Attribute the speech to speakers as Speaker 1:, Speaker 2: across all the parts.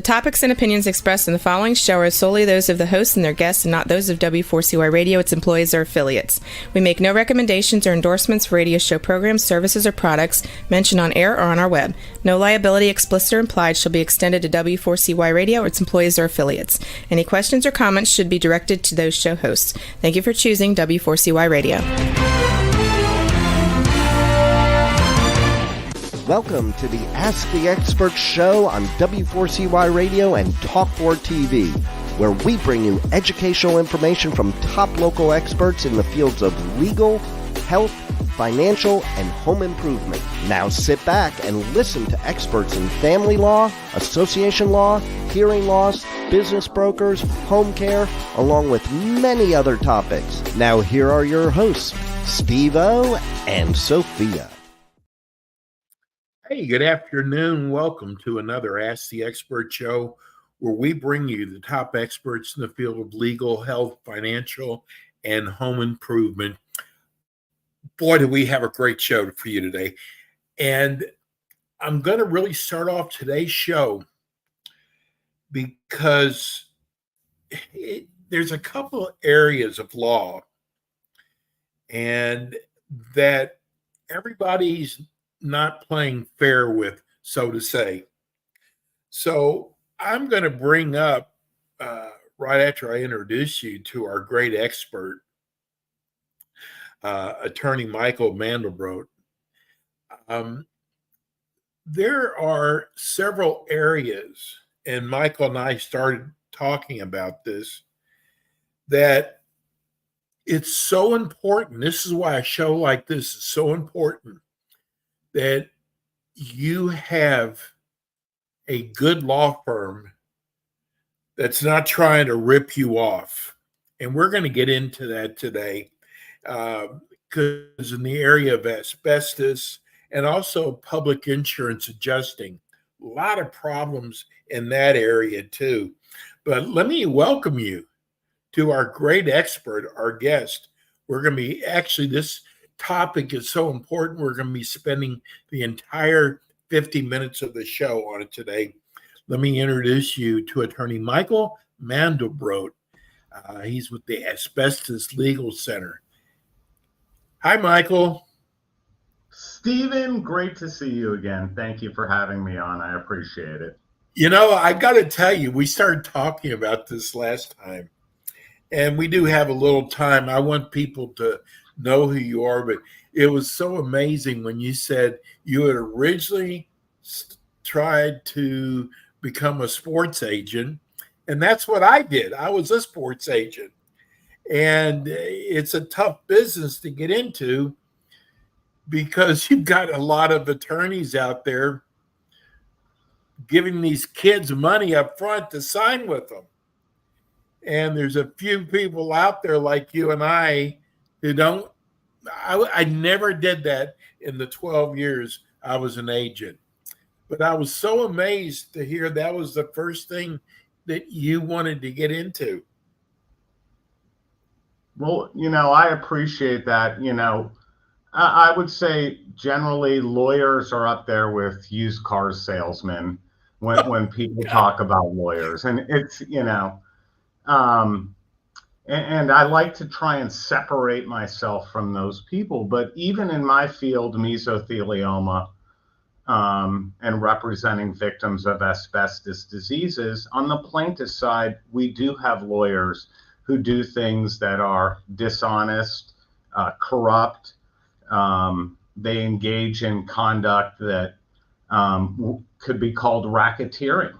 Speaker 1: topics and opinions expressed in the following show are solely those of the hosts and their guests and not those of W4CY Radio, its employees, or affiliates. We make no recommendations or endorsements for radio show programs, services, or products mentioned on air or on our web. No liability, explicit or implied, shall be extended to W4CY Radio or its employees or affiliates. Any questions or comments should be directed to those show hosts. Thank you for choosing W4CY Radio.
Speaker 2: Welcome to the Ask the Expert show on W4CY Radio and Talk4 TV, where we bring you educational information from top local experts in the fields of legal, health, financial, and home improvement. Now sit back and listen to experts in family law, association law, hearing loss, business brokers, home care, along with many other topics. Now here are your hosts, Steve-O and Sophia.
Speaker 3: Hey, good afternoon. Welcome to another Ask the Expert show, where we bring you the top experts in the field of legal, health, financial, and home improvement. Boy, do we have a great show for you today. And I'm going to really start off today's show because there's a couple of areas of law and that everybody's not playing fair with, so to say. So I'm going to bring up, right after I introduce you to our great expert, Attorney Michael Mandelbrot. There are several areas, and Michael and I started talking about this, that it's so important. This is why a show like this is so important, that you have a good law firm that's not trying to rip you off. And we're going to get into that today, because in the area of asbestos and also public insurance adjusting, a lot of problems in that area too. But let me welcome you to our great expert, our guest. We're going to be, this topic is so important, we're going to be spending the entire 50 minutes of the show on it today. Let me introduce you to Attorney Michael Mandelbrot. He's with the Asbestos Legal Center. Hi, Michael.
Speaker 4: Stephen, great to see you again. Thank you for having me on. I appreciate it.
Speaker 3: You know, I got to tell you, we started talking about this last time, and we do have a little time. I want people to know who you are, but it was so amazing when you said you had originally tried to become a sports agent, and that's what I did. I was a sports agent, and it's a tough business to get into because you've got a lot of attorneys out there giving these kids money up front to sign with them, and there's a few people out there like you and I who don't. I never did that in the 12 years I was an agent. But I was so amazed to hear that was the first thing that you wanted to get into.
Speaker 4: Well, I appreciate that. I would say generally lawyers are up there with used car salesmen when people talk about lawyers. And it's, and I like to try and separate myself from those people. But even in my field, mesothelioma, and representing victims of asbestos diseases, on the plaintiff side, we do have lawyers who do things that are dishonest, corrupt. They engage in conduct that could be called racketeering.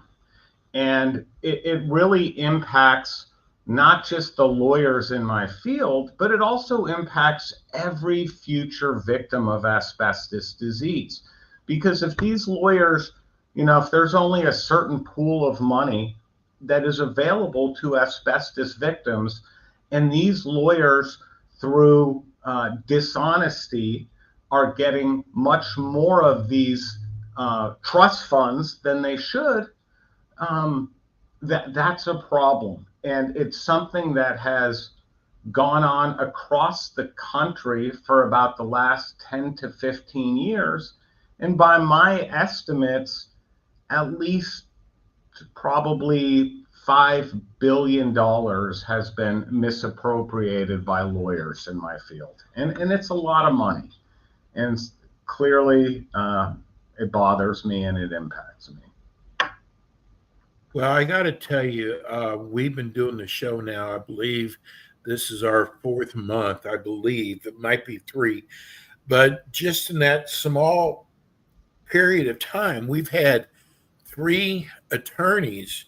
Speaker 4: And it really impacts not just the lawyers in my field, but it also impacts every future victim of asbestos disease. Because if these lawyers, if there's only a certain pool of money that is available to asbestos victims, and these lawyers, through dishonesty, are getting much more of these trust funds than they should, that's a problem. And it's something that has gone on across the country for about the last 10 to 15 years. And by my estimates, at least probably $5 billion has been misappropriated by lawyers in my field. And it's a lot of money. And clearly, it bothers me and it impacts me.
Speaker 3: Well, I got to tell you, we've been doing the show now. I believe this is our fourth month. I believe it might be three. But just in that small period of time, we've had 3 attorneys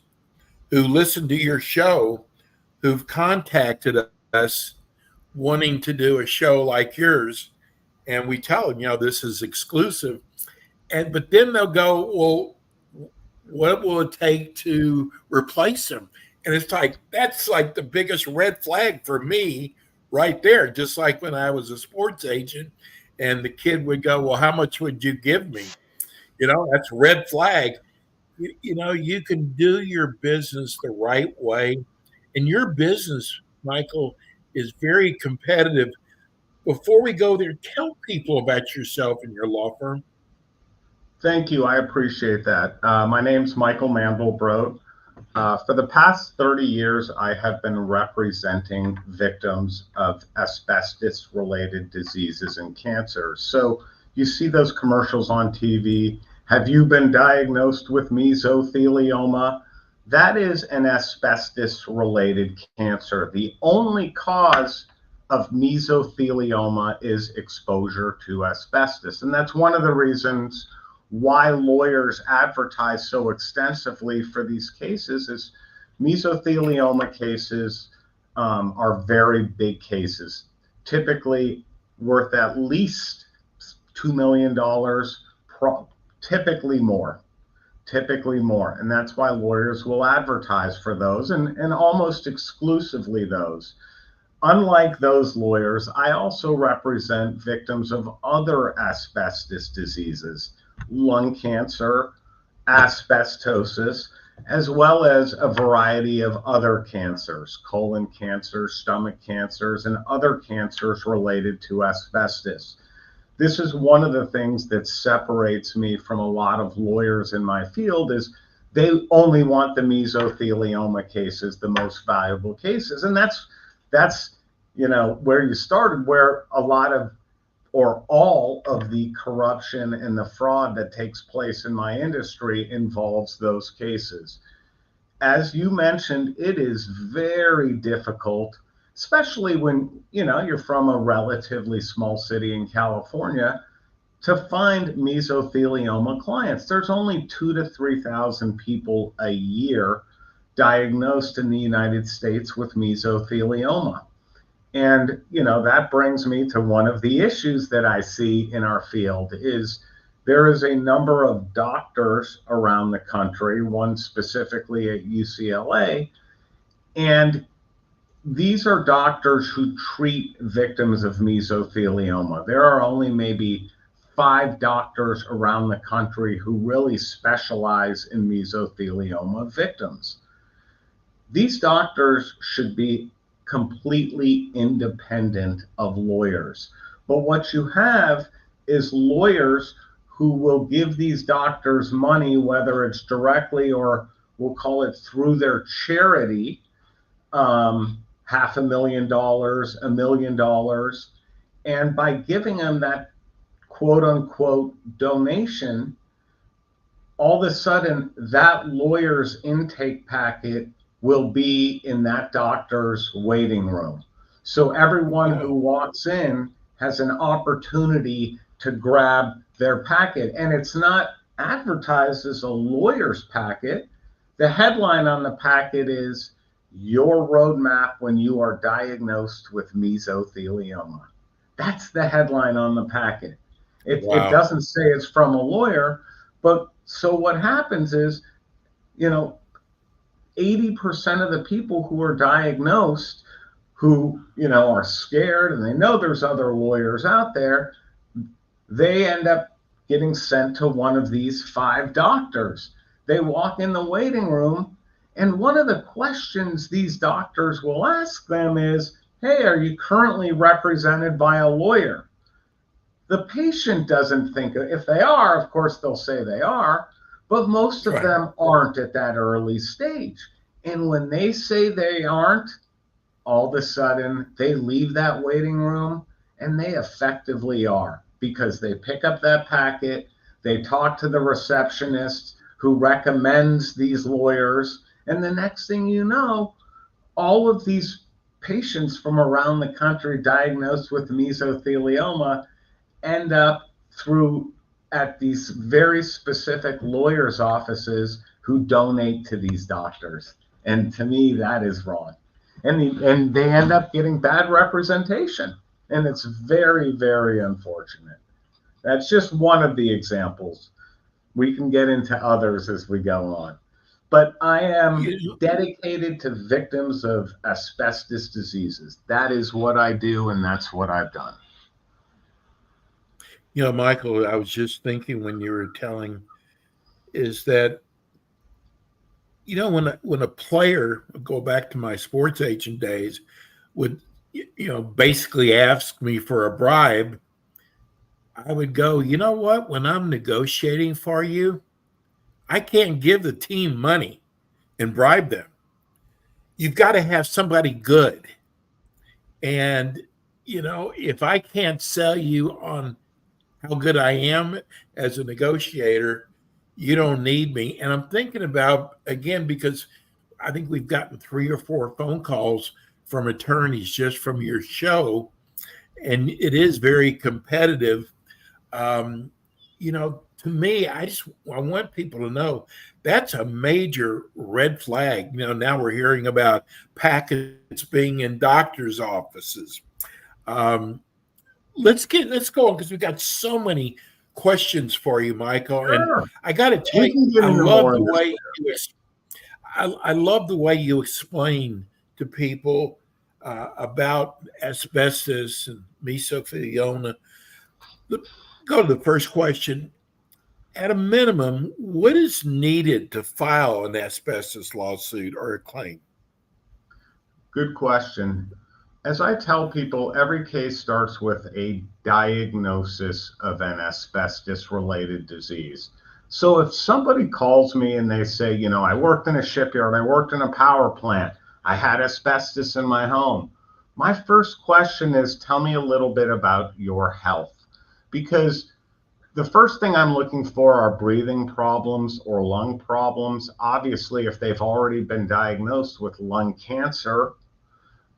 Speaker 3: who listened to your show who've contacted us wanting to do a show like yours. And we tell them, this is exclusive. But then they'll go, well, what will it take to replace them? And it's like, that's like the biggest red flag for me right there. Just like when I was a sports agent and the kid would go, well, how much would you give me? That's red flag. You can do your business the right way. And your business, Michael, is very competitive. Before we go there, tell people about yourself and your law firm.
Speaker 4: Thank you. I appreciate that. My name's Michael Mandelbrot. For the past 30 years, I have been representing victims of asbestos-related diseases and cancers. So you see those commercials on TV. Have you been diagnosed with mesothelioma? That is an asbestos-related cancer. The only cause of mesothelioma is exposure to asbestos. And that's one of the reasons why lawyers advertise so extensively for these cases. Is mesothelioma cases are very big cases, typically worth at least $2 million, typically more. And that's why lawyers will advertise for those, and almost exclusively those. Unlike those lawyers, I also represent victims of other asbestos diseases, lung cancer, asbestosis, as well as a variety of other cancers, colon cancers, stomach cancers, and other cancers related to asbestos. This is one of the things that separates me from a lot of lawyers in my field, is they only want the mesothelioma cases, the most valuable cases. And that's where you started, where a lot of, or all of, the corruption and the fraud that takes place in my industry involves those cases. As you mentioned, it is very difficult, especially when you're from a relatively small city in California, to find mesothelioma clients. There's only 2,000 to 3,000 people a year diagnosed in the United States with mesothelioma. And, that brings me to one of the issues that I see in our field. Is there is a number of doctors around the country, one specifically at UCLA, and these are doctors who treat victims of mesothelioma. There are only maybe 5 doctors around the country who really specialize in mesothelioma victims. These doctors should be completely independent of lawyers. But what you have is lawyers who will give these doctors money, whether it's directly or we'll call it through their charity, $500,000, $1 million. And by giving them that quote unquote donation, all of a sudden that lawyer's intake packet will be in that doctor's waiting room. So everyone who walks in has an opportunity to grab their packet. And it's not advertised as a lawyer's packet. The headline on the packet is "Your Roadmap When You Are Diagnosed with Mesothelioma." That's the headline on the packet. It doesn't say it's from a lawyer. But so what happens is, 80% of the people who are diagnosed, who, are scared and they know there's other lawyers out there, they end up getting sent to one of these 5 doctors. They walk in the waiting room, and one of the questions these doctors will ask them is, "Hey, are you currently represented by a lawyer?" The patient doesn't think, if they are, of course they'll say they are, but most of
Speaker 3: Right.
Speaker 4: them aren't at that early stage. And when they say they aren't, all of a sudden they leave that waiting room and they effectively are, because they pick up that packet, they talk to the receptionist who recommends these lawyers, and the next thing you know, all of these patients from around the country diagnosed with mesothelioma end up through at these very specific lawyers' offices who donate to these doctors. And to me, that is wrong. And they end up getting bad representation. And it's very, very unfortunate. That's just one of the examples. We can get into others as we go on. But I am dedicated to victims of asbestos diseases. That is what I do, and that's what I've done.
Speaker 3: You know, Michael, I was just thinking when you were telling, is that, you know, when a player, go back to my sports agent days, would, you know, basically ask me for a bribe, I would go, you know what, when I'm negotiating for you, I can't give the team money and bribe them. You've got to have somebody good. And, you know, if I can't sell you on how good I am as a negotiator, you don't need me. And I'm thinking about, again, because I think we've gotten 3 or 4 phone calls from attorneys just from your show, and it is very competitive. You know, to me, I want people to know that's a major red flag. You know, now we're hearing about packets being in doctors' offices. Let's go on, because we've got so many questions for you, Michael.
Speaker 4: Sure.
Speaker 3: And I got to tell you, I love the way you explain to people about asbestos and mesothelioma. Go to the first question. At a minimum, what is needed to file an asbestos lawsuit or a claim?
Speaker 4: Good question. As I tell people, every case starts with a diagnosis of an asbestos-related disease. So if somebody calls me and they say, you know, I worked in a shipyard, I worked in a power plant, I had asbestos in my home, my first question is, tell me a little bit about your health. Because the first thing I'm looking for are breathing problems or lung problems. Obviously, if they've already been diagnosed with lung cancer,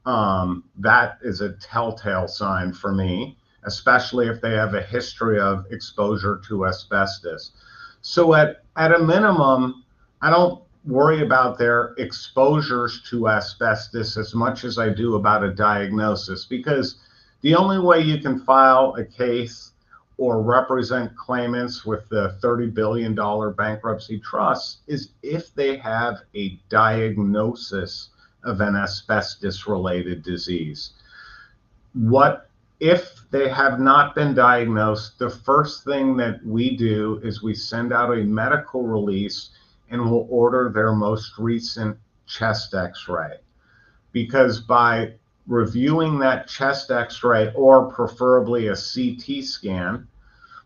Speaker 4: that is a telltale sign for me, especially if they have a history of exposure to asbestos. So at a minimum, I don't worry about their exposures to asbestos as much as I do about a diagnosis, because the only way you can file a case or represent claimants with the $30 billion bankruptcy trust is if they have a diagnosis of an asbestos-related disease. What if they have not been diagnosed? The first thing that we do is we send out a medical release and we'll order their most recent chest x-ray. Because by reviewing that chest x-ray, or preferably a CT scan,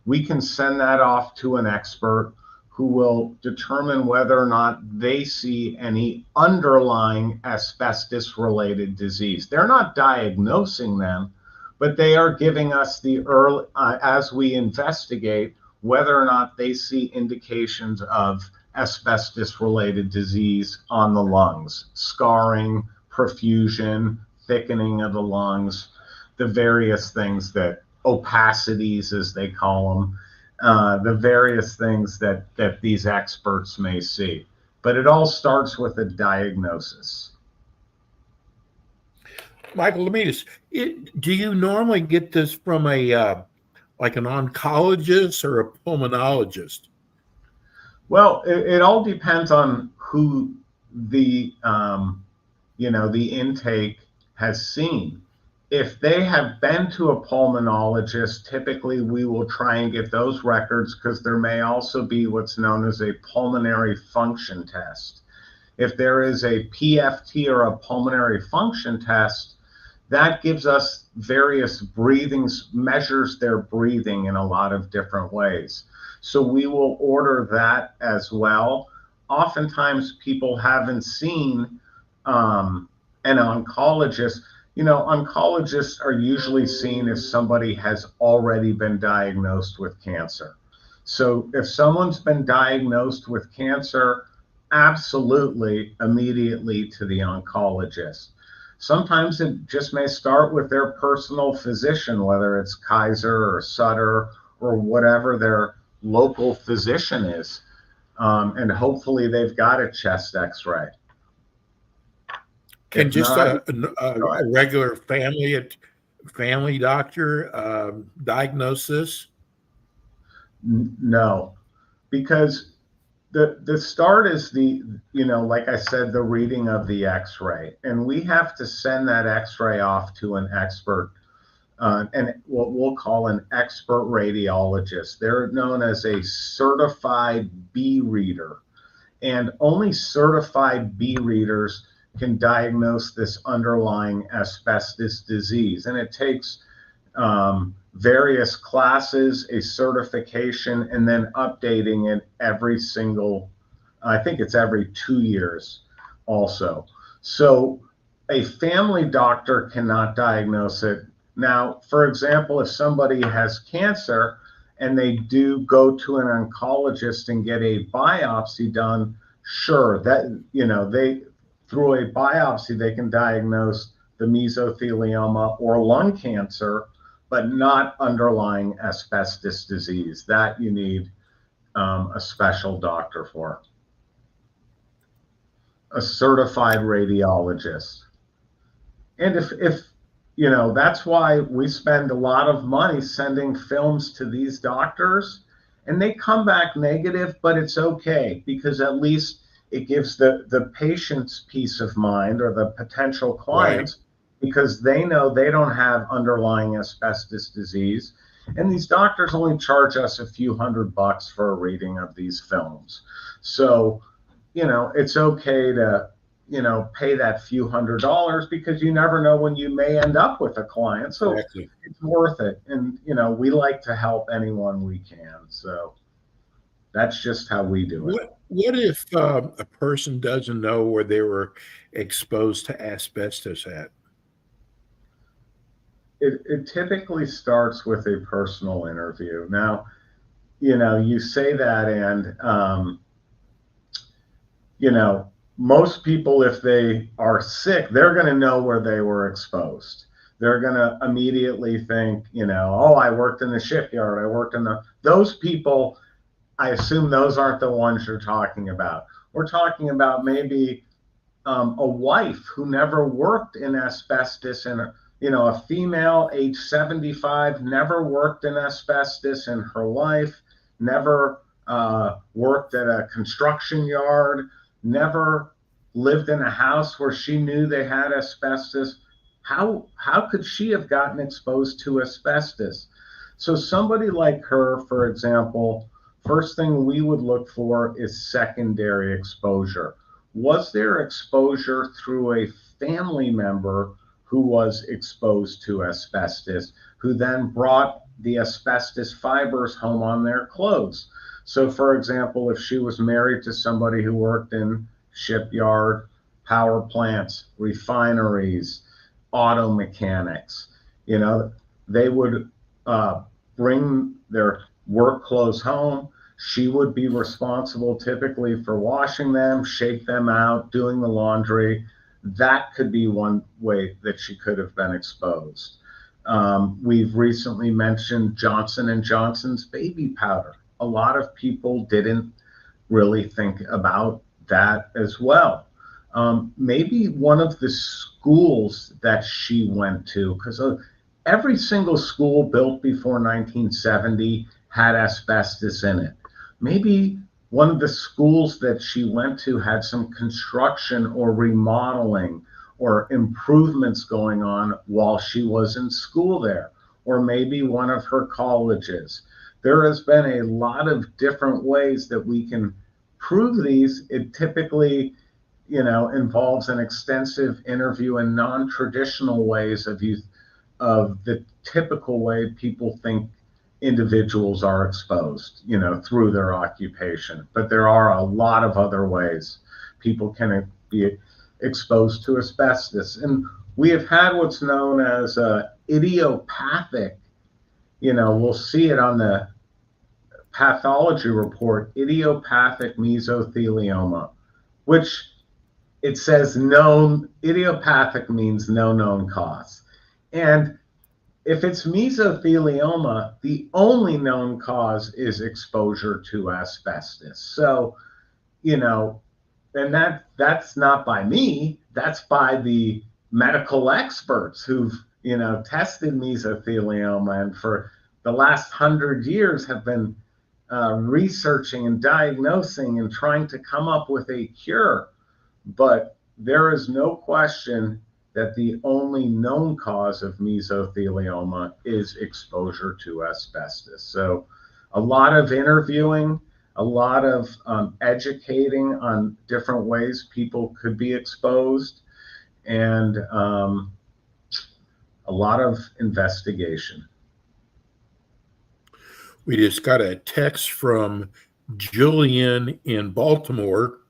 Speaker 4: we can send that off to an expert who will determine whether or not they see any underlying asbestos-related disease. They're not diagnosing them, but they are giving us the early, as we investigate, whether or not they see indications of asbestos-related disease on the lungs, scarring, perfusion, thickening of the lungs, the various things that, opacities as they call them, the various things that these experts may see. But it all starts with a diagnosis.
Speaker 3: Michael, let me just, do you normally get this from a like an oncologist or a pulmonologist?
Speaker 4: Well, it all depends on who the the intake has seen. If they have been to a pulmonologist, typically we will try and get those records, because there may also be what's known as a pulmonary function test. If there is a PFT or a pulmonary function test, that gives us various breathings, measures their breathing in a lot of different ways. So we will order that as well. Oftentimes people haven't seen an oncologist. Oncologists are usually seen if somebody has already been diagnosed with cancer. So if someone's been diagnosed with cancer, absolutely immediately to the oncologist. Sometimes it just may start with their personal physician, whether it's Kaiser or Sutter or whatever their local physician is. And hopefully they've got a chest x-ray.
Speaker 3: Can
Speaker 4: If
Speaker 3: just
Speaker 4: not,
Speaker 3: a regular family doctor diagnose this?
Speaker 4: No, because the start is like I said, the reading of the x-ray, and we have to send that x-ray off to an expert, and what we'll call an expert radiologist. They're known as a certified B reader, and only certified B readers can diagnose this underlying asbestos disease. And it takes various classes, a certification, and then updating it I think it's every 2 years also. So a family doctor cannot diagnose it. Now, for example, if somebody has cancer and they do go to an oncologist and get a biopsy done, sure, that, they, through a biopsy, they can diagnose the mesothelioma or lung cancer, but not underlying asbestos disease. That you need a special doctor for, a certified radiologist. And if that's why we spend a lot of money sending films to these doctors, and they come back negative, but it's okay, because at least it gives the patients peace of mind, or the potential clients, right, because they know they don't have underlying asbestos disease. And these doctors only charge us a few $100 for a reading of these films. So, it's okay to, pay that few $100, because you never know when you may end up with a client. So exactly, it's worth it. And, we like to help anyone we can. So that's just how we do it.
Speaker 3: What if a person doesn't know where they were exposed to asbestos at?
Speaker 4: It typically starts with a personal interview. Now, you say that, and, most people, if they are sick, they're going to know where they were exposed. They're going to immediately think, oh, I worked in the shipyard. I worked in those people. I assume those aren't the ones you're talking about. We're talking about maybe a wife who never worked in asbestos, and a female age 75, never worked in asbestos in her life, never worked at a construction yard, never lived in a house where she knew they had asbestos. How could she have gotten exposed to asbestos? So somebody like her, for example, first thing we would look for is secondary exposure. Was there exposure through a family member who was exposed to asbestos, who then brought the asbestos fibers home on their clothes? So, for example, if she was married to somebody who worked in shipyard, power plants, refineries, auto mechanics, they would bring their work clothes home. She would be responsible typically for washing them, shake them out, doing the laundry. That could be one way that she could have been exposed. We've recently mentioned Johnson & Johnson's baby powder. A lot of people didn't really think about that as well. Maybe one of the schools that she went to, because every single school built before 1970 had asbestos in it. Maybe one of the schools that she went to had some construction or remodeling or improvements going on while she was in school there, or maybe one of her colleges. There has been a lot of different ways that we can prove these. It typically, involves an extensive interview in non-traditional ways of the typical way people think individuals are exposed, through their occupation. But there are a lot of other ways people can be exposed to asbestos. And we have had what's known as idiopathic, we'll see it on the pathology report, idiopathic mesothelioma, which it says known. Idiopathic means no known cause. And if it's mesothelioma, the only known cause is exposure to asbestos. So, and that's not by me, that's by the medical experts who've, tested mesothelioma and for the last 100 years have been researching and diagnosing and trying to come up with a cure. But there is no question that the only known cause of mesothelioma is exposure to asbestos. So a lot of interviewing, a lot of educating on different ways people could be exposed, and a lot of investigation.
Speaker 3: We just got a text from Julian in Baltimore.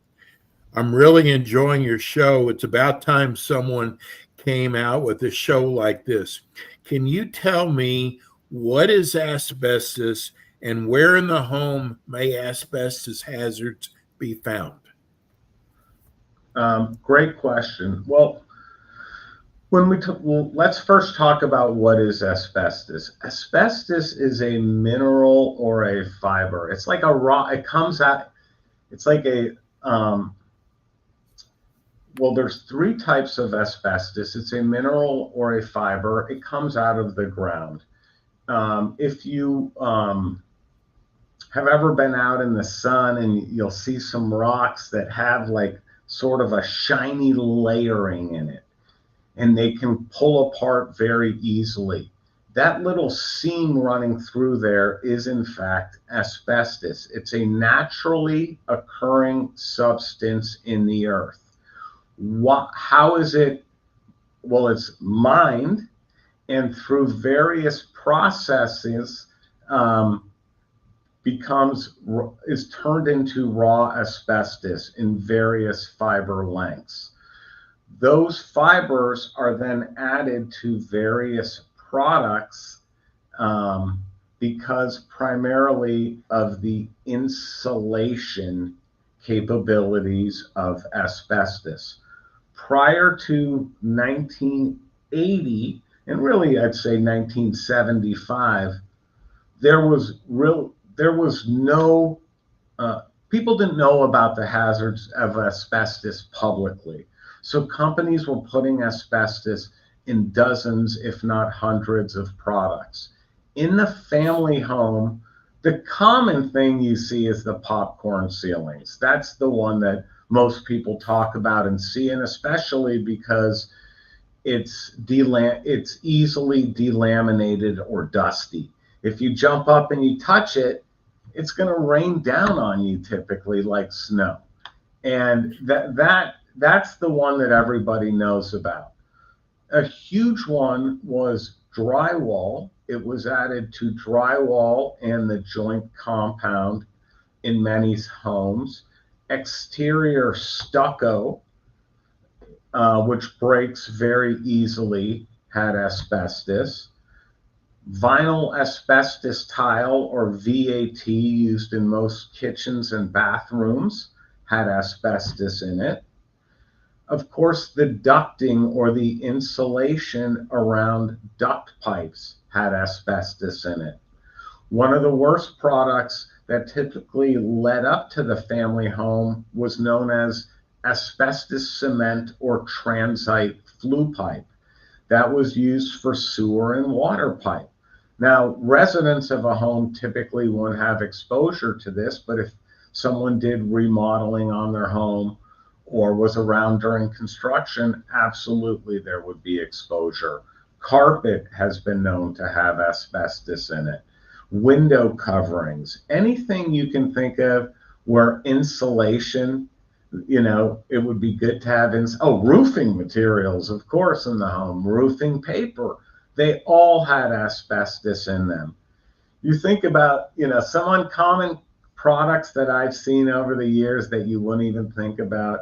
Speaker 3: I'm really enjoying your show. It's about time someone came out with a show like this. Can you tell me what is asbestos and where in the home may asbestos hazards be found?
Speaker 4: Great question. Well, let's first talk about what is asbestos. Asbestos is a mineral or a fiber. It's like a raw, it comes out, it's like a, there's three types of asbestos. It's a mineral or a fiber. It comes out of the ground. If you have ever been out in the sun and you'll see some rocks that have like sort of a shiny layering in it, and they can pull apart very easily. That little seam running through there is in fact asbestos. It's a naturally occurring substance in the earth. How is it? Well, it's mined, and through various processes is turned into raw asbestos in various fiber lengths. Those fibers are then added to various products because primarily of the insulation capabilities of asbestos. Prior to 1980, and really I'd say 1975, there was no, people didn't know about the hazards of asbestos publicly. So companies were putting asbestos in dozens, if not hundreds of products. In the family home, the common thing you see is the popcorn ceilings. That's the one that most people talk about and see, and especially because it's easily delaminated or dusty. If you jump up and you touch it, it's going to rain down on you typically like snow. And that's the one that everybody knows about. A huge one was drywall. It was added to drywall and the joint compound in many homes. Exterior stucco, which breaks very easily, had asbestos. Vinyl asbestos tile, or VAT, used in most kitchens and bathrooms, had asbestos in it. Of course, the ducting or the insulation around duct pipes had asbestos in it. One of the worst products that typically led up to the family home was known as asbestos cement or transite flue pipe. That was used for sewer and water pipe. Now, residents of a home typically won't have exposure to this, but if someone did remodeling on their home or was around during construction, absolutely there would be exposure. Carpet has been known to have asbestos in it. Window coverings, anything you can think of where insulation, It would be good to have roofing materials, of course, in the home, roofing paper. They all had asbestos in them. You think about, some uncommon products that I've seen over the years that you wouldn't even think about.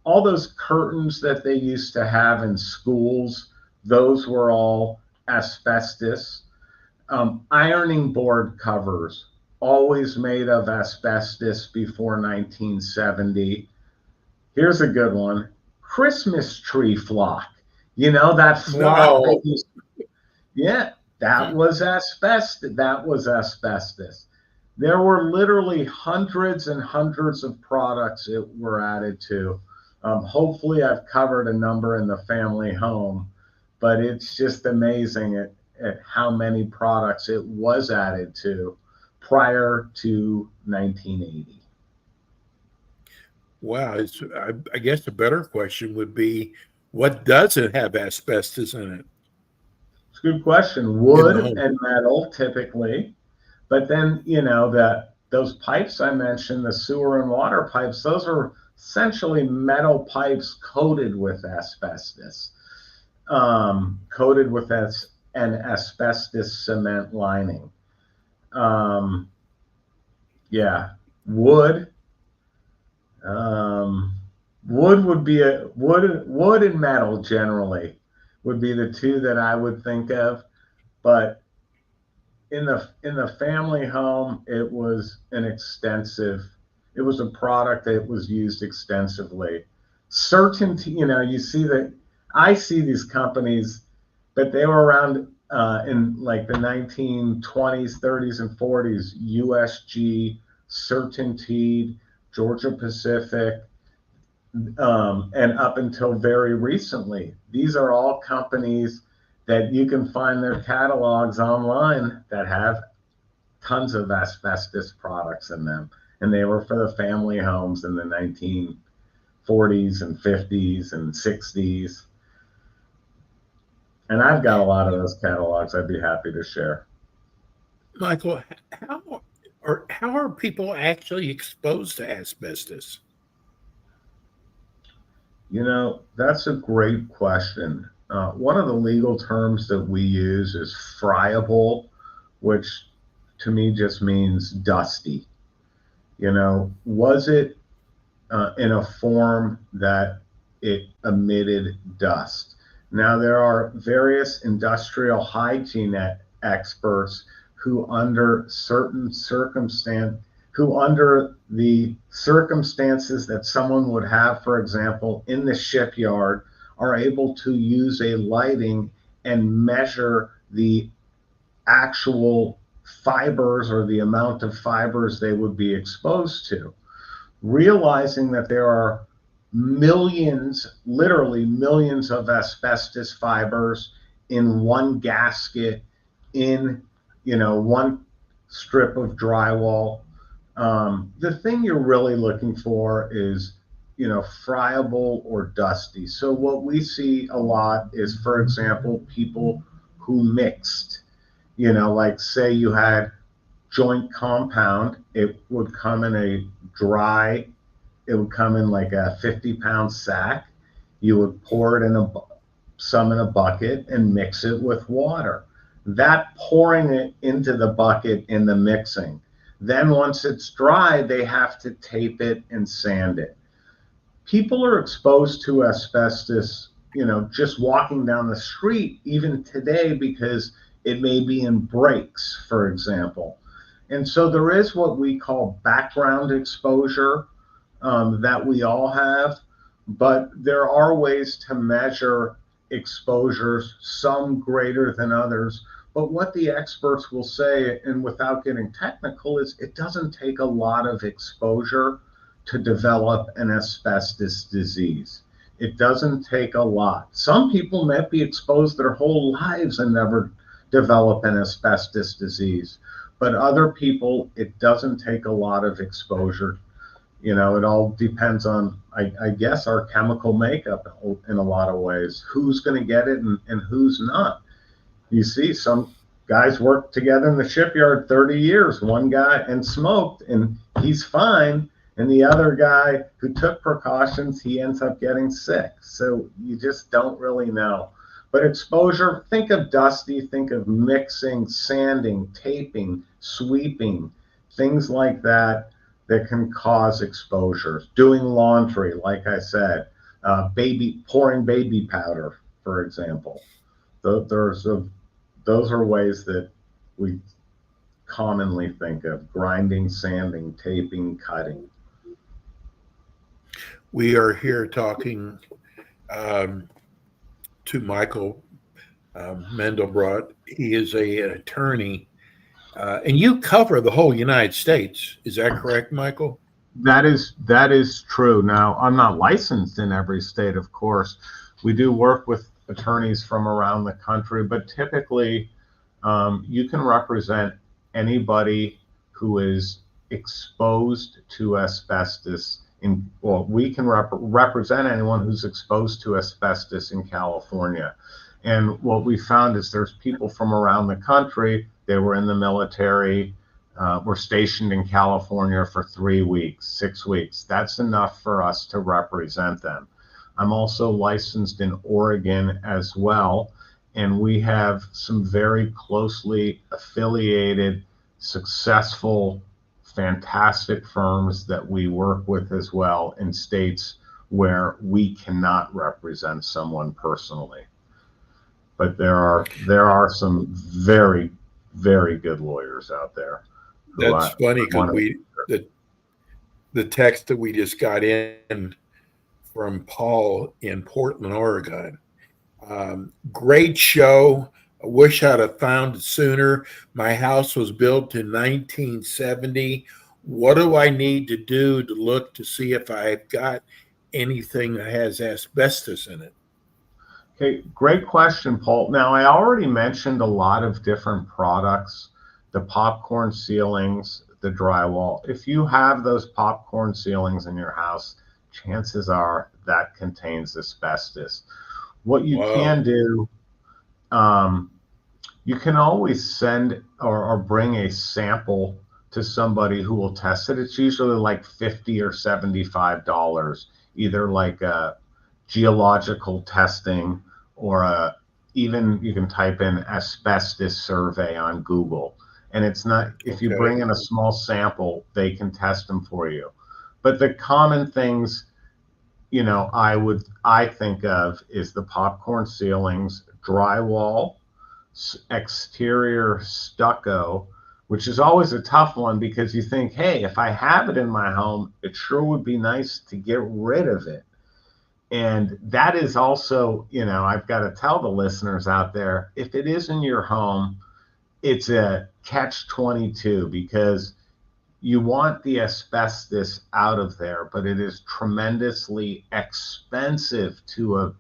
Speaker 4: All those curtains that they used to have in schools, those were all asbestos. Ironing board covers, always made of asbestos before 1970. Here's a good one. Christmas tree flock. That flock
Speaker 3: No.
Speaker 4: yeah, that was asbestos. That was asbestos. There were literally hundreds and hundreds of products that were added to. Hopefully, I've covered a number in the family home, but it's just amazing at how many products it was added to prior to 1980.
Speaker 3: Wow. I guess a better question would be, what doesn't have asbestos in it?
Speaker 4: It's a good question. Wood and metal typically, but then those pipes I mentioned, the sewer and water pipes, those are essentially metal pipes coated with asbestos, coated with an asbestos cement lining. Wood. Wood would be wood and metal generally would be the two that I would think of, but in the family home, it was a product that was used extensively. Certainty, you see that I see these companies, but they were around in like the 1920s, 30s, and 40s. USG, Certainty, Georgia Pacific, and up until very recently. These are all companies that you can find their catalogs online that have tons of asbestos products in them. And they were for the family homes in the 1940s and 50s and 60s. And I've got a lot of those catalogs I'd be happy to share.
Speaker 3: Michael, how are people actually exposed to asbestos?
Speaker 4: That's a great question. One of the legal terms that we use is friable, which to me just means dusty. Was it in a form that it emitted dust? Now, there are various industrial hygiene experts who under the circumstances that someone would have, for example, in the shipyard, are able to use a lighting and measure the actual fibers or the amount of fibers they would be exposed to, realizing that there are literally millions of asbestos fibers in one gasket, in one strip of drywall. The thing you're really looking for is friable or dusty. So what we see a lot is, for example, people who mixed, like say you had joint compound, it would come in like a 50-pound sack. You would pour it some in a bucket and mix it with water. That pouring it into the bucket in the mixing. Then once it's dry, they have to tape it and sand it. People are exposed to asbestos, just walking down the street, even today, because it may be in brakes, for example. And so there is what we call background exposure that we all have, but there are ways to measure exposures, some greater than others. But what the experts will say, and without getting technical, is it doesn't take a lot of exposure to develop an asbestos disease. It doesn't take a lot. Some people might be exposed their whole lives and never develop an asbestos disease. But other people, it doesn't take a lot of exposure. It all depends on, I guess, our chemical makeup in a lot of ways. Who's going to get it and who's not. You see, some guys worked together in the shipyard 30 years, one guy, and smoked, and he's fine. And the other guy who took precautions, he ends up getting sick. So you just don't really know. But exposure, think of dusty, think of mixing, sanding, taping, sweeping, things like that that can cause exposures. Doing laundry, like I said, pouring baby powder, for example. Those are ways that we commonly think of: grinding, sanding, taping, cutting.
Speaker 3: We are here talking to Michael Mendelbrot. He is an attorney, and you cover the whole United States. Is that correct, Michael?
Speaker 4: That is true. Now, I'm not licensed in every state, of course. We do work with attorneys from around the country, but typically you can represent anybody who is exposed to asbestos we can represent anyone who's exposed to asbestos in California. And what we found is there's people from around the country. They were in the military, were stationed in California for 3 weeks, 6 weeks. That's enough for us to represent them. I'm also licensed in Oregon as well, and we have some very closely affiliated, successful, fantastic firms that we work with as well in states where we cannot represent someone personally. But there are some very, very good lawyers out there.
Speaker 3: That's funny because the text that we just got in from Paul in Portland, Oregon. Great show. I wish I'd have found it sooner. My house was built in 1970. What do I need to do to look to see if I've got anything that has asbestos in it?
Speaker 4: Okay, great question, Paul. Now, I already mentioned a lot of different products, the popcorn ceilings, the drywall. If you have those popcorn ceilings in your house, chances are that contains asbestos. What you can do, you can always send or bring a sample to somebody who will test it. It's usually like $50 or $75, either like a geological testing or even you can type in asbestos survey on Google. And it's not, if you bring in a small sample, they can test them for you. But the common things, I think of is the popcorn ceilings, drywall, exterior stucco, which is always a tough one because you think, hey, if I have it in my home, it sure would be nice to get rid of it. And that is also, I've got to tell the listeners out there, if it is in your home, it's a catch-22 because you want the asbestos out of there, but it is tremendously expensive to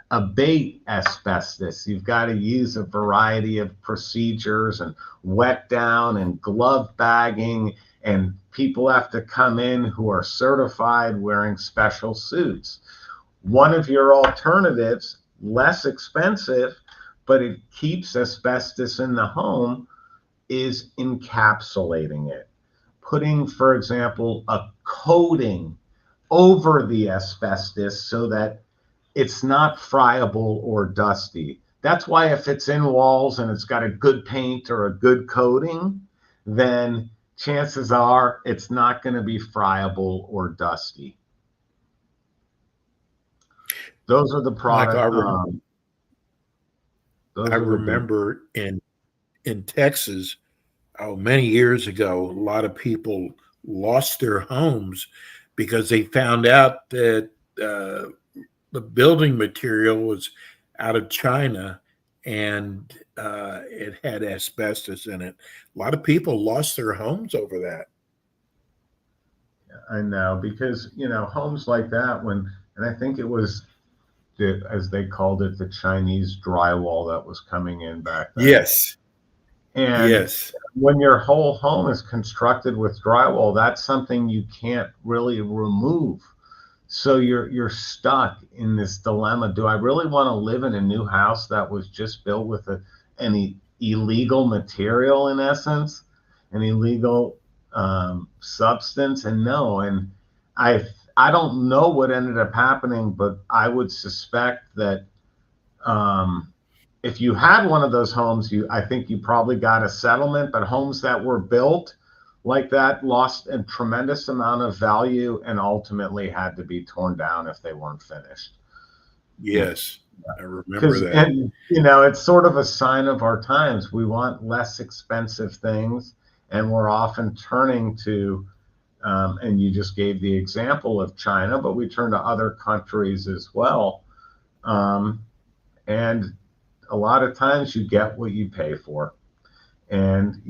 Speaker 4: abate asbestos. You've got to use a variety of procedures and wet down and glove bagging, and people have to come in who are certified wearing special suits. One of your alternatives, less expensive, but it keeps asbestos in the home, is encapsulating it. Putting, for example, a coating over the asbestos so that it's not friable or dusty. That's why if it's in walls and it's got a good paint or a good coating, then chances are it's not going to be friable or dusty. Those are the products.
Speaker 3: I remember in Texas, many years ago, a lot of people lost their homes because they found out that the building material was out of China and it had asbestos in it. A lot of people lost their homes over that.
Speaker 4: I know, because, homes like that, and I think it was, as they called it, the Chinese drywall that was coming in back then.
Speaker 3: Yes.
Speaker 4: And
Speaker 3: yes,
Speaker 4: when your whole home is constructed with drywall, that's something you can't really remove. So you're stuck in this dilemma. Do I really want to live in a new house that was just built with any illegal material, in essence, an illegal substance? And no. And I don't know what ended up happening, but I would suspect that if you had one of those homes, I think you probably got a settlement. But homes that were built like that lost a tremendous amount of value and ultimately had to be torn down if they weren't finished.
Speaker 3: Yes, I remember
Speaker 4: Because,
Speaker 3: that.
Speaker 4: and it's sort of a sign of our times. We want less expensive things, and we're often turning to, and you just gave the example of China, but we turn to other countries as well. And a lot of times you get what you pay for. And,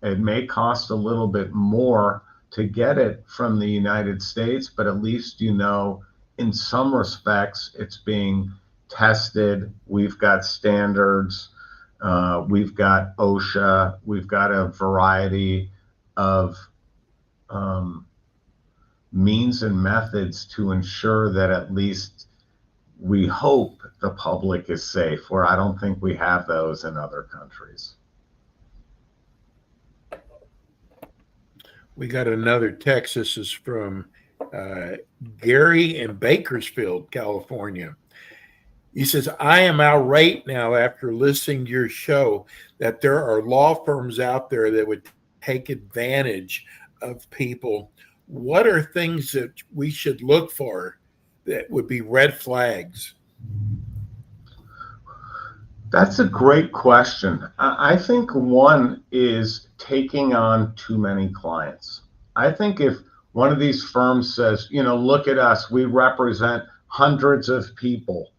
Speaker 4: it may cost a little bit more to get it from the United States, but at least, in some respects, it's being tested. We've got standards. We've got OSHA. We've got a variety of means and methods to ensure that at least we hope the public is safe, where I don't think we have those in other countries.
Speaker 3: We got another text. This is from Gary in Bakersfield, California. He says, I am outraged now after listening to your show that there are law firms out there that would take advantage of people. What are things that we should look for that would be red flags?
Speaker 4: That's a great question. I think one is taking on too many clients. I think if one of these firms says, look at us, we represent hundreds of people.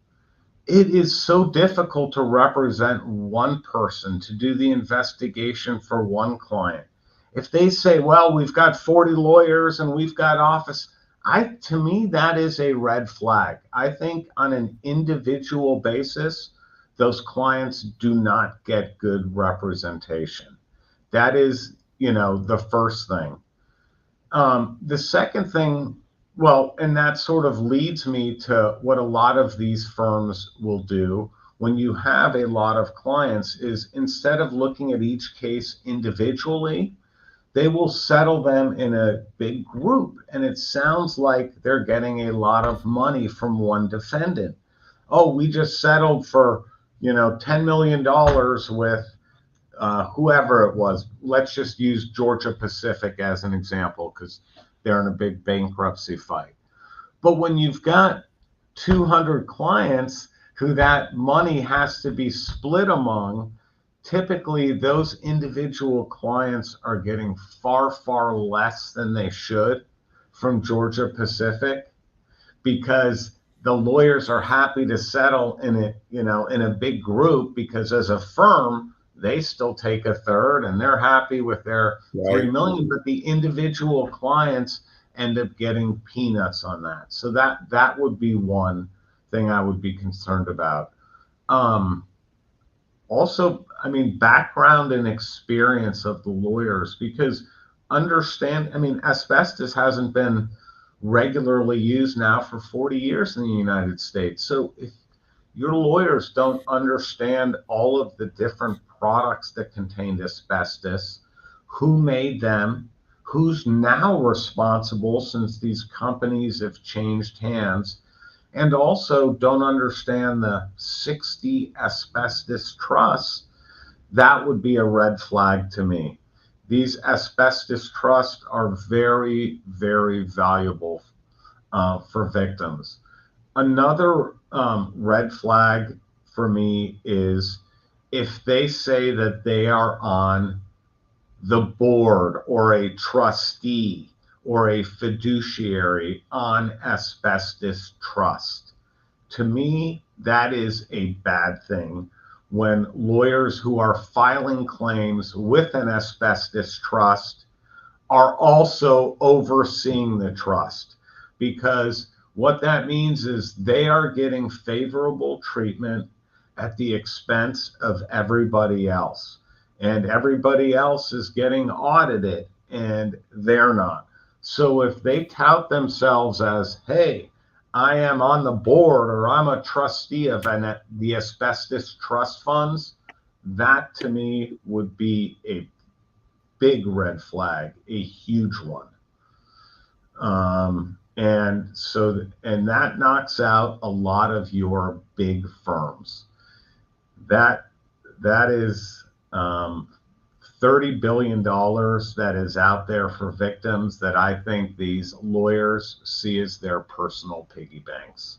Speaker 4: It is so difficult to represent one person, to do the investigation for one client. If they say, well, we've got 40 lawyers and we've got office, to me, that is a red flag. I think on an individual basis, those clients do not get good representation. That is, the first thing. The second thing, and that sort of leads me to what a lot of these firms will do when you have a lot of clients is instead of looking at each case individually, they will settle them in a big group. And it sounds like they're getting a lot of money from one defendant. Oh, we just settled for $10 million with whoever it was. Let's just use Georgia Pacific as an example because they're in a big bankruptcy fight. But when you've got 200 clients who that money has to be split among, typically those individual clients are getting far, far less than they should from Georgia Pacific because the lawyers are happy to settle in a big group because as a firm, they still take a third and they're happy with their $3 million, but the individual clients end up getting peanuts on that. So that would be one thing I would be concerned about. Also, background and experience of the lawyers, because asbestos hasn't been regularly used now for 40 years in the United States. So if your lawyers don't understand all of the different products that contained asbestos, who made them, who's now responsible since these companies have changed hands, and also don't understand the 60 asbestos trusts, that would be a red flag to me. These asbestos trusts are very, very valuable for victims. Another red flag for me is if they say that they are on the board or a trustee or a fiduciary on asbestos trust. To me, that is a bad thing when lawyers who are filing claims with an asbestos trust are also overseeing the trust, because what that means is they are getting favorable treatment at the expense of everybody else. And everybody else is getting audited and they're not. So if they tout themselves as, hey, I am on the board or I'm a trustee of the asbestos trust funds, that to me would be a big red flag, a huge one. And that knocks out a lot of your big firms. That is $30 billion that is out there for victims that I think these lawyers see as their personal piggy banks.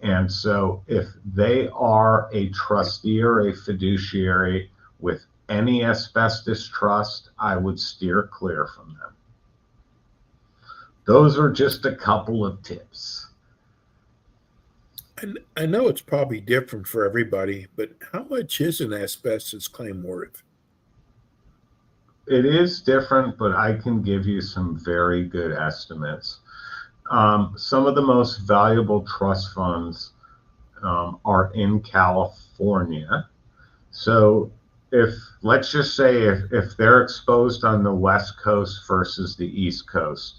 Speaker 4: And so if they are a trustee or a fiduciary with any asbestos trust, I would steer clear from them. Those are just a couple of tips.
Speaker 3: And I know it's probably different for everybody, but how much is an asbestos claim worth?
Speaker 4: It is different, but I can give you some very good estimates. Some of the most valuable trust funds are in California. So let's just say if they're exposed on the West Coast versus the East Coast,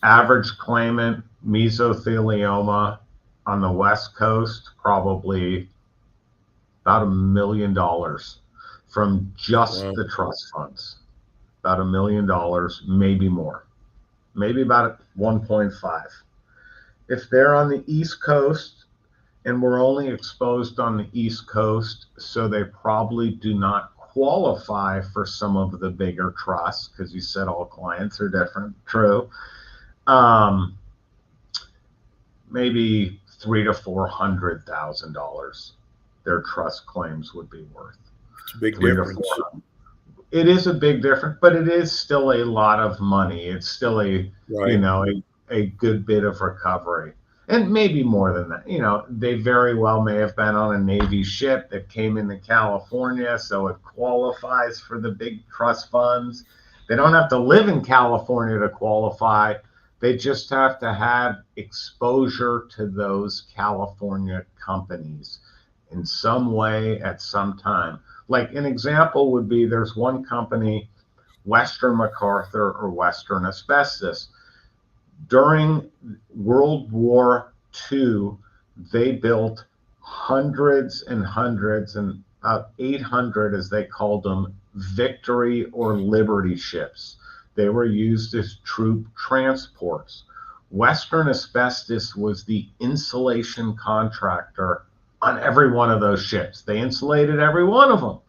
Speaker 4: average claimant mesothelioma on the West Coast, probably about $1 million from just the trust funds. About $1 million, maybe more, maybe about 1.5. If they're on the East Coast, and we're only exposed on the East Coast, so they probably do not qualify for some of the bigger trusts, because you said all clients are different. True. Maybe $300,000 to $400,000 their trust claims would be worth.
Speaker 3: It's a big difference.
Speaker 4: It is a big difference, but it is still a lot of money. It's still a good bit of recovery. And maybe more than that. They very well may have been on a Navy ship that came into California, so it qualifies for the big trust funds. They don't have to live in California to qualify. They just have to have exposure to those California companies in some way at some time. Like an example would be, there's one company, Western MacArthur or Western Asbestos. During World War II, they built hundreds and hundreds, and about 800, as they called them, Victory or Liberty ships. They were used as troop transports. Western Asbestos was the insulation contractor on every one of those ships. They insulated every one of them.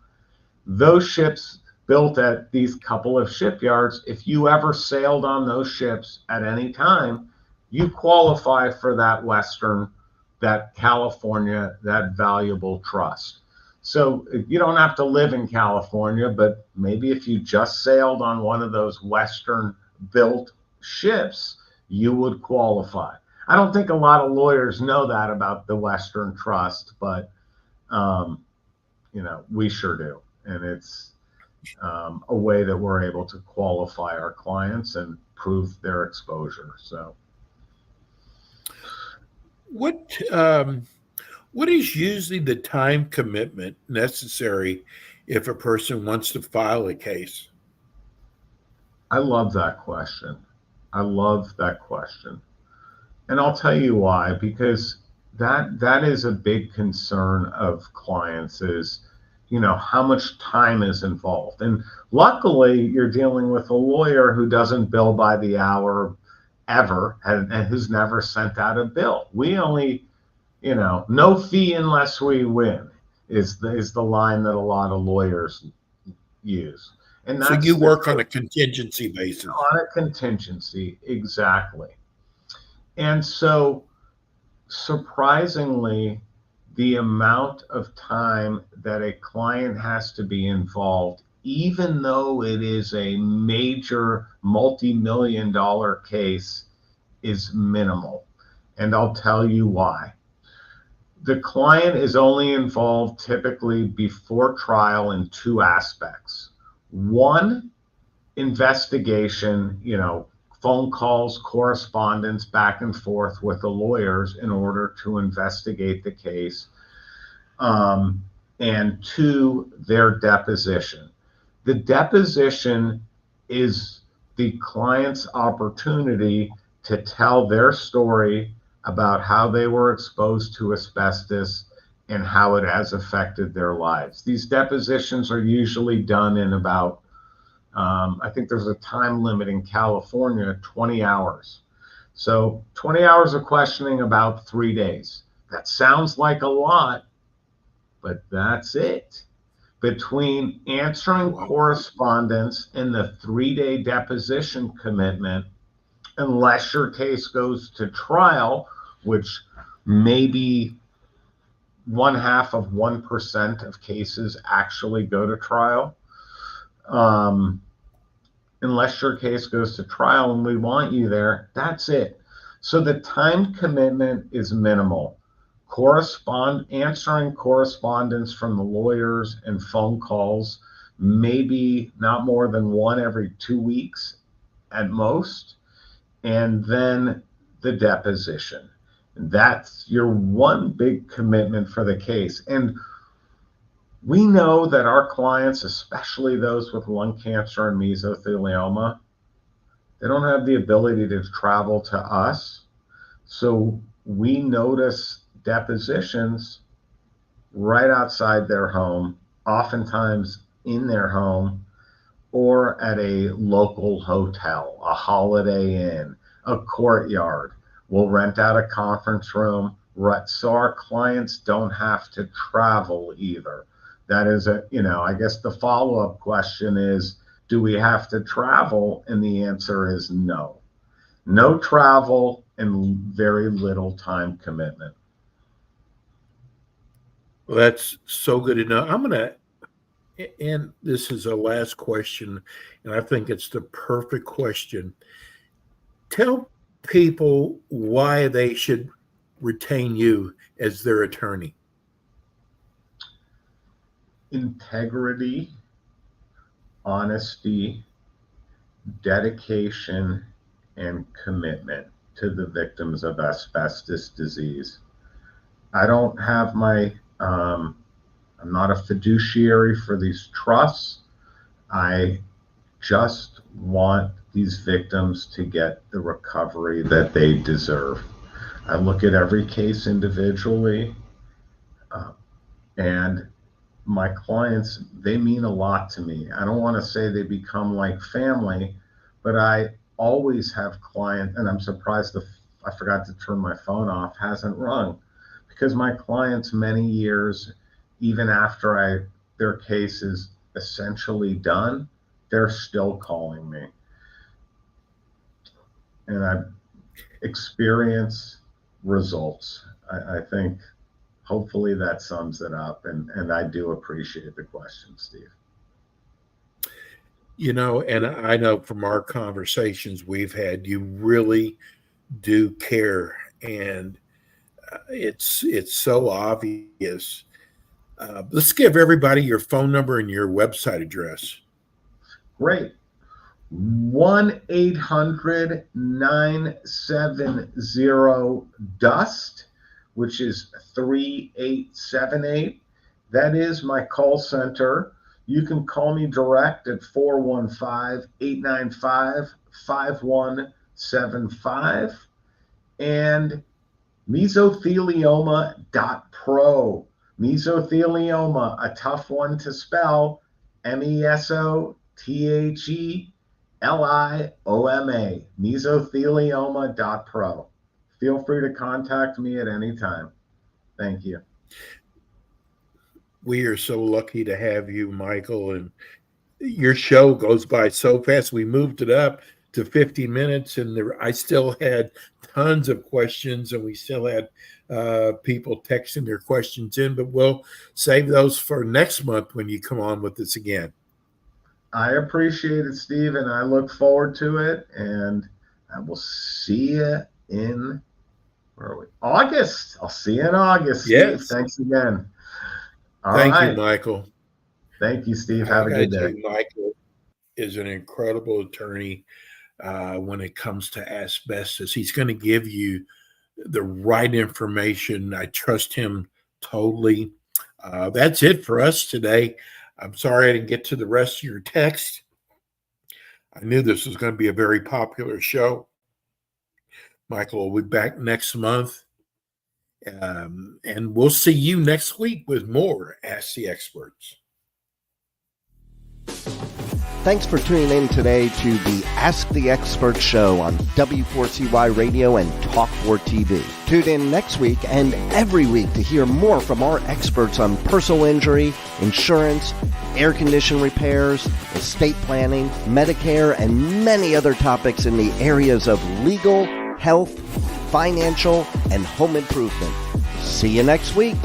Speaker 4: Those ships built at these couple of shipyards, if you ever sailed on those ships at any time, you qualify for that California, that valuable trust. So you don't have to live in California, but maybe if you just sailed on one of those Western built ships, you would qualify. I don't think a lot of lawyers know that about the Western Trust, but we sure do. And it's a way that we're able to qualify our clients and prove their exposure. So
Speaker 3: what is usually the time commitment necessary if a person wants to file a case?
Speaker 4: I love that question. And I'll tell you why, because that is a big concern of clients is, how much time is involved. And luckily, you're dealing with a lawyer who doesn't bill by the hour ever, and who's never sent out a bill. We only, no fee unless we win is the line that a lot of lawyers use. And
Speaker 3: so you work on a contingency basis.
Speaker 4: On a contingency, exactly. And so, surprisingly, the amount of time that a client has to be involved, even though it is a major multi-million-dollar case, is minimal. And I'll tell you why. The client is only involved typically before trial in two aspects. One, investigation, phone calls, correspondence back and forth with the lawyers in order to investigate the case. And two, their deposition. The deposition is the client's opportunity to tell their story about how they were exposed to asbestos and how it has affected their lives. These depositions are usually done in about I think there's a time limit in California, 20 hours. So 20 hours of questioning, about 3 days. That sounds like a lot, but that's it. Between answering correspondence and the 3-day deposition commitment, unless your case goes to trial, which maybe 0.5% of cases actually go to trial. Unless your case goes to trial and we want you there, that's it. So the time commitment is minimal. Answering correspondence from the lawyers and phone calls, maybe not more than one every 2 weeks at most, and then the deposition. That's your one big commitment for the case. And we know that our clients, especially those with lung cancer and mesothelioma, they don't have the ability to travel to us. So we notice depositions right outside their home, oftentimes in their home, or at a local hotel, a Holiday Inn, a Courtyard. We'll rent out a conference room, so our clients don't have to travel either. That is I guess the follow-up question is, do we have to travel? And the answer is no. No travel and very little time commitment.
Speaker 3: Well, that's so good to know. And this is a last question, and I think it's the perfect question. Tell people why they should retain you as their attorney.
Speaker 4: Integrity, honesty, dedication, and commitment to the victims of asbestos disease. I don't have I'm not a fiduciary for these trusts. I just want these victims to get the recovery that they deserve. I look at every case individually, and my clients, they mean a lot to me. I don't want to say they become like family, but I always have clients, and I'm surprised I forgot to turn my phone off, hasn't rung, because my clients, many years, even after their case is essentially done, they're still calling me. And I experience results. I think hopefully that sums it up. And I do appreciate the question, Steve.
Speaker 3: And I know from our conversations we've had, you really do care. And it's so obvious. Let's give everybody your phone number and your website address.
Speaker 4: Great. 1-800-970-DUST, which is 3878. That is my call center. You can call me direct at 415-895-5175 and mesothelioma.pro. Mesothelioma, a tough one to spell, MESOTHELIOMA, mesothelioma.pro. Feel free to contact me at any time. Thank you.
Speaker 3: We are so lucky to have you, Michael, and your show goes by so fast. We moved it up to 50 minutes, and I still had tons of questions, and we still had people texting their questions in, but we'll save those for next month when you come on with us again.
Speaker 4: I appreciate it, Steve, and I look forward to it, and I will see you in August. I'll see you in August,
Speaker 3: yes.
Speaker 4: Steve. Thanks again.
Speaker 3: Thank you, Michael.
Speaker 4: Thank you, Steve. Have a good day.
Speaker 3: Michael is an incredible attorney when it comes to asbestos. He's going to give you the right information. I trust him totally. That's it for us today. I'm sorry I didn't get to the rest of your text. I knew this was going to be a very popular show. Michael will be back next month. And we'll see you next week with more Ask the Experts.
Speaker 2: Thanks for tuning in today to the Ask the Expert show on W4CY Radio and Talk4 TV. Tune in next week and every week to hear more from our experts on personal injury, insurance, air condition repairs, estate planning, Medicare, and many other topics in the areas of legal, health, financial, and home improvement. See you next week.